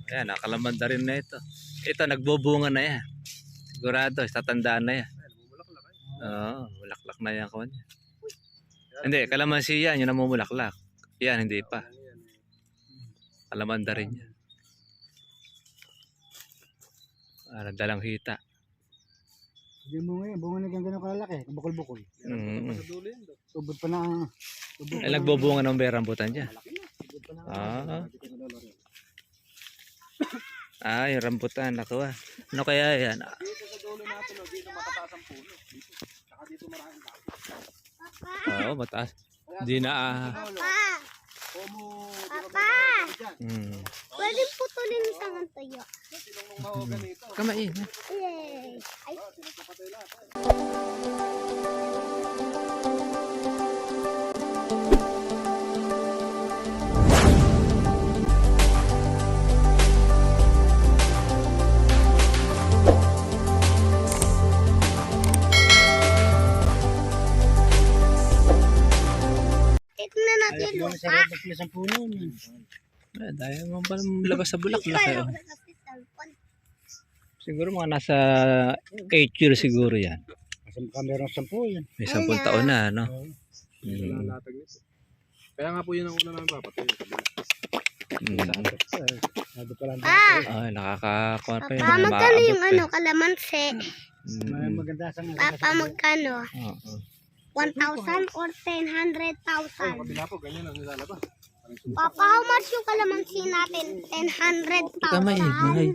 Ayan, nakalamanda rin na ito. Ito, nagbubunga na yan. Sigurado, tatandaan na yan. Oo, bulaklak na yan. Kawan. Hindi, kalamansi yan, yun ang mumulaklak. Yan, hindi pa. Kalamanda rin yan. Dalang hita. Hindi mo ngayon, bunga na gano'ng kalaki, bukol-bukol. Tubod pa na. Ay, nagbubunga ng berambutan dyan. Yung rambutan, nakuha. Ano kaya yan? Dito sa dulo natin, dito matataas ang puno. Dito. Saka dito maraming dati. Oo, mataas. Hindi na Papa! Pwede putulin sa ng tuyo. Kamain. Yay! Ay, tignan natin Ayaw lupa. sa rabas ng puno. Dahil mo pa labas sa bulaklak. Eh. Siguro mga nasa 8 years siguro yan. Kasi baka meron 10 yan. May 10 taon na, no? Kaya nga po yun ang una namin papatay. Sabi pa lang. Ay, nakakakuha pa yun. Papa, magkano yung ano, kalamansi? Maganda sa Papa, magkano? Oo. 1,000 or 10,000? Kabila po, ganyan ang nilalabas. Papa, how much yung kalamansi natin? 10,000. Kamain, mahal.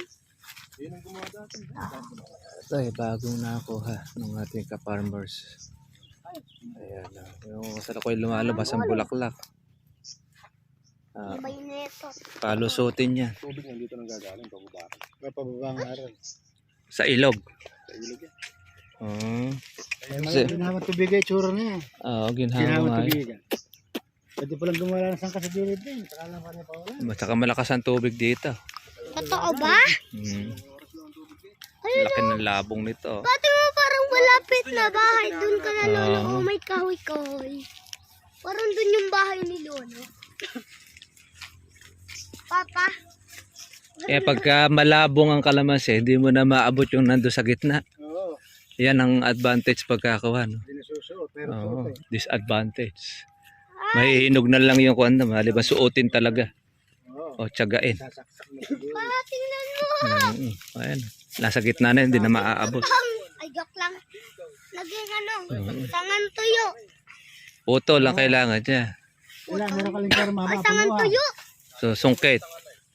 Yun ang gumawa dati. Ito ay bagong nakuha ng ating ka-farmers. Ayan na. Yung salakoy lumalabas ang bulaklak. Iba yun ito. Palusutin yan. Tubig nandito nang gagaling, pabubaka. Pababang araw. Sa ilog. Sa ilog yan. Ginawa tubig ay tsura na yan. Oo, ginhawa Ginawa nga. tubig. Pwede pa lang gumala ng sangka sa gilid din. Saka lang pa na paulan. Saka malakas ang tubig dito. Totoo ba? Laki ng labong nito. Pati mo parang malapit na bahay. Doon ka na Lolo. Oh, may kahoy-kahoy. Parang doon yung bahay ni Lolo. Papa, Pagka malabong ang kalamansi, hindi mo na maabot yung nando sa gitna. Oo. Yan ang advantage pagkakawa. No? Hindi na susuot. Pero Oo, suot eh. disadvantage. Mahihinog na lang yung kuwan na. Maliban suotin talaga. Oo. O tiyagain. Sasaksak na siguro. tingnan mo. Ayan. Nasa gitna na, hindi na maaabot. Ay, joke lang. Naging ano, sangan tuyo. Puto lang kailangan niya. Wala, meron ka lang karma. Ay, sangan tuyo. So, sungkit.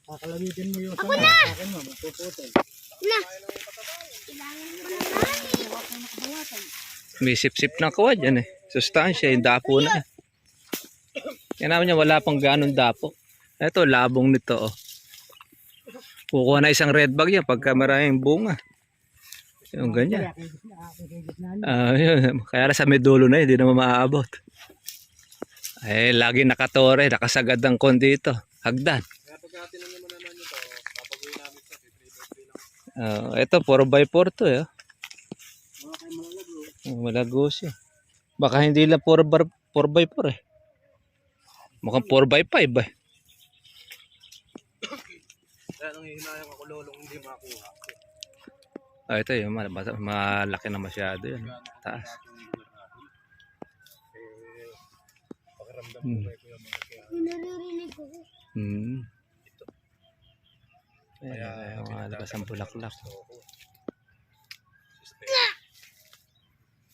Kakalamitin mo yung sangka. Sa akin mo, magpuputol. Na. Kailangan ko na namin. May sip-sip ng kawad yan eh. Sustansya, yung dapo na. Yan naman niya, wala pang ganong dapo. Ito, labong nito. Oh. Kukuha na isang red bag yan pagka maraming bunga. Yung ganyan. Yun. Kaya sa medulo na hindi naman maaabot. Eh, lagi nakatore, nakasagad ang kon dito. Hagdan. Kaya pagka tinanong mo naman ito, papaguin namin ito. 3x3 lang. Ito, 4x4 to eh. Malago siya. Baka hindi lang 4x4 eh. Mukhang 4x5 eh. Kaya nang hihinayang ako lolong hindi makuha. Ito yung malaki na masyado yun. Taas. Pakiramdam ko kayo yung mga kaya. Naririnig ko. Ayan, yung labas ang bulaklak.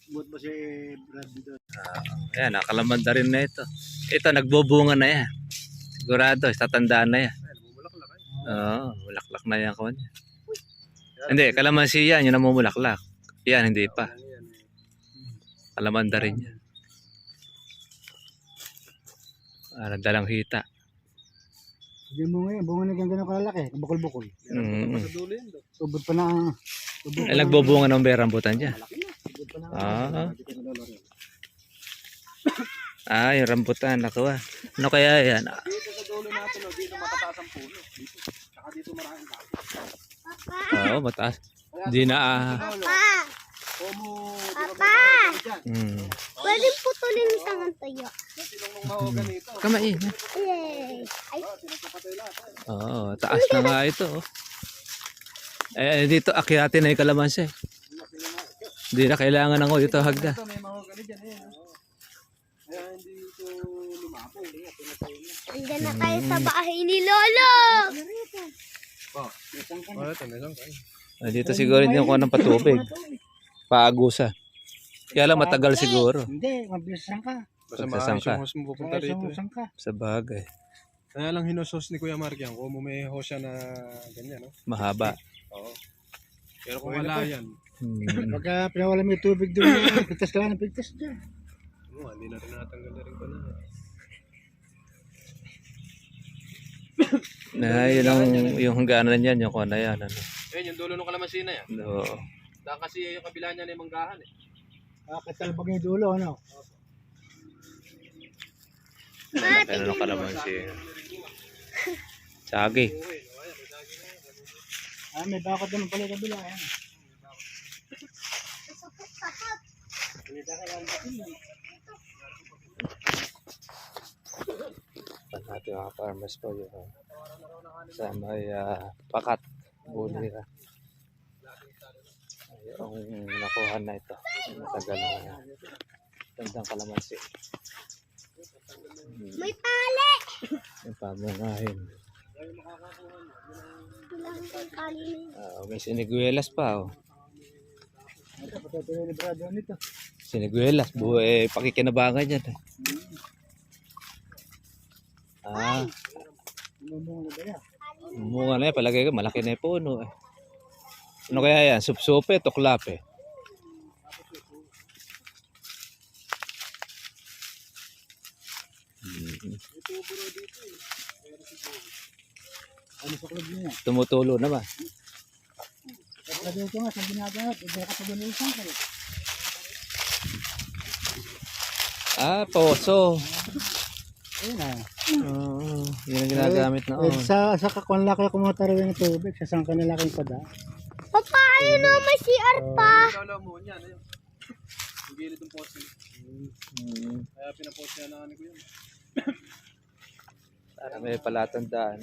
Buot ba si Brad dito? Ayan, nakalamanda rin na ito. Ito, nagbubunga na yan. Sigurado, tatandaan na yan. Oo, bulaklak na yan. Kawan. Hindi, kalamansi yan, yun ang mumulaklak. Yan, hindi pa. Kalamanda rin yan. Dalang hita. Hindi mo ngayon, bunga na gano'ng kalaki, bukol-bukol. Sa dulo yan. Tubod pa na. Ay, nagbubunga ng berambutan dyan. Tubod pa na. Yung rambutan, nakuha. Ano kaya yan? Dito sa dulo natin, dito matataas ang puno. Dito. Saka dito maraming dati. Papa, Oo, mataas. Hindi na Papa, Como, Papa, Hmm. pwede putulin sa tuyo. sinong mahogan ito. Kamain. Yay! Ay, Oo, taas na nga ito. Oh. Dito akyatin na yung kalamansi. Hindi na kailangan ng ito hagda. Ito, may mahogan dyan. Kaya hindi ito lumapo. andyan na tayo sa bahay ni Lolo. Oh, ito, may lang kayo. Dito siguro yung kuha ng patubig. Paagusa. Kaya lang matagal siguro. Hindi, mabilis ka. Basta Pagsasang maayos ka. yung host mo pupunta Kaya rito. sumusang ka. Sa bagay. Kaya lang hinusos ni Kuya Mark yan. Kung may host siya na ganyan, no? Mahaba. Oo. Pero kung wala yan, Pagka pinawala mo yung tubig doon, pigtas ka lang ng pigtas dyan. hindi natin natanggal na rin ko na. Yun ang yung hangganan niyan, yung kuha na yan. Ano. Ayun, yung dulo ng kalamansi na yan. No. Dahil kasi yung kabila niya na yung manggahan eh. Katalbag yung dulo, ano? Ano ng kalamansi. Sagi. May bakod naman pala yung kabila. Ayan. Natin mga farmers po yun. Sa may pakat. Bunira. Yung nakuha na ito. Matagal na gandang kalamansi. May tali. Yung pamungahin. Wala kang tali na yun. May siniguelas pa. Oh. Ito, patutuloy ni Brado nito. Siniguelas. Buhay pakikinabangan yan. Lumungo na ba yan? Munga na yan. Palagay ko malaki na yung puno. Ano kaya yan? Supsupe, tuklape. Ano sa club niya? Tumutulo naman. Kapag dito nga, sa ginagawa, hindi ka pa ganun kayo. Poso. Ayun na. Yun ang ginagamit na. Sa kakon laki kumataro yung tubig, sa sangka na laki yung pada. Papa, ayun na, may CR pa. Lolo mo yan. Ayun. Yung gilid ng poste. Kaya pinapost niya na ko yun. Para may palatandaan.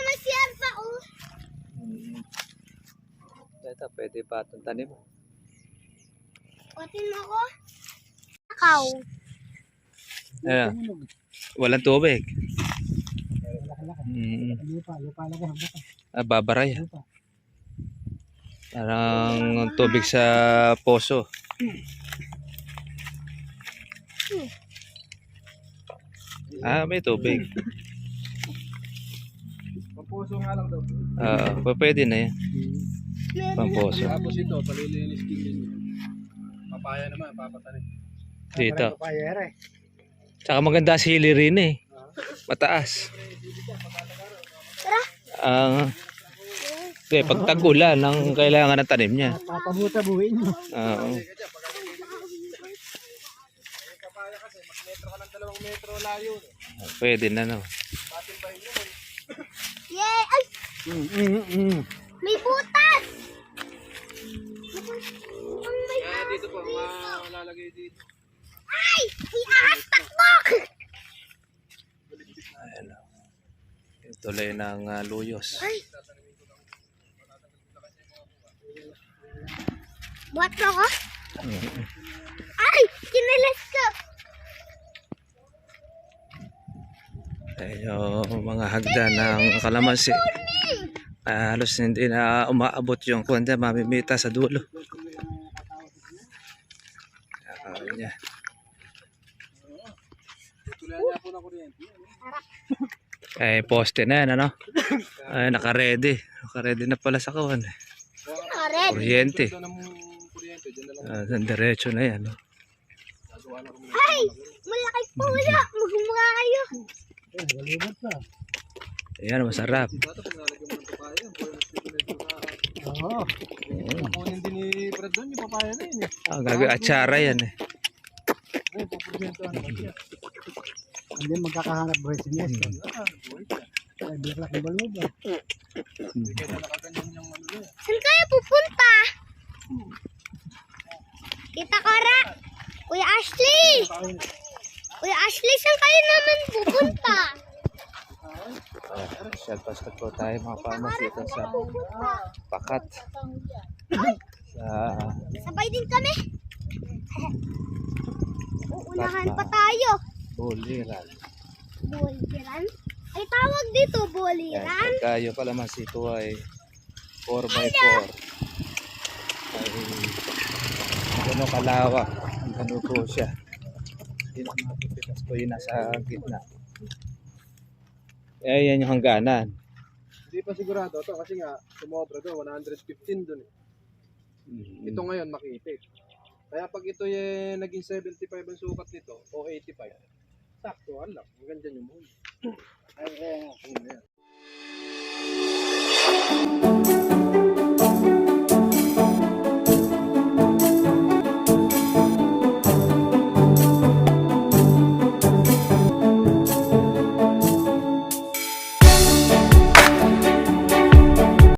May CR pa, oh. Ito, pwede pa itong tanim. Kutin mo ko. Akaw. Ayan. Walang tubig. Lupa laki hanggang. Babaray. Lupa. Parang tubig sa poso. May tubig. Pamposo nga lang daw. Pwede na yan. Meron Pamposo. Tapos ito, palilinis din niya. Papaya naman, papatanim. Dito. Papayera eh. Tsaka maganda sili rin eh. Mataas. Pag tag-ulan, ang kailangan ng tanim niya. Papabuta buhin mo. Oo. Papaya kasi, mag-metro ka ng 2 metro layo. Pwede na no. Patimbahin nyo. Yay! Ay! May butas! May Kaya dito po, malalagay dito. Ay! May ahas takbok! Ayan o. Yung tuloy ng luyos. Ay! Buhat mo ko? Ay! Kinalas ko! Yung mga hagdan ng kalamansi. Halos hindi na umaabot yung kuwanda, mamimita sa dulo. Niya. Tuloy niya po ng kuryente. Poste na yan, ano? Naka-ready. Naka-ready na pala sa kawan. Red! Kuryente. Ito ng kuryente, dyan na lang. Diretso na yan. No? Ay! Malaki pulo! Magmukha kayo! Walibot pa. Ayan, masarap. Dito, pag nalagyan mo ng papaya, Oo. kukunin din ni Brad doon yung papaya na yun eh. Gagawin atsara yan eh. Ay, pupuryento ano ba siya? Hindi magkakahanap buhay si Nestor. Ay, bilaklak ng balmo ba? Kaya nakaganyan yung ano yun. Saan kayo pupunta? Kita Kara! Kuya Ashley! Kuya Ashley, saan kayo naman pupunta? Shell po tayo mga farmers dito sa Pakat. Sa Sabay din kami. Uunahan pa tayo. Buliran. Boliran? Ay tawag dito, Yan, boliran. pagkayo pala mas ito ay 4x4. Ay gano'n kalawak. Gano'n po siya. Yun ang mga pipitas po yun nasa gitna. Eh, yan yung hangganan. Hindi pa sigurado to kasi nga sumobra doon, 115 doon eh. Ito ngayon makitik. Kaya pag ito yung naging 75 ang sukat nito o 85, sakto lang. Hanggang dyan yung muli. Ay, yan.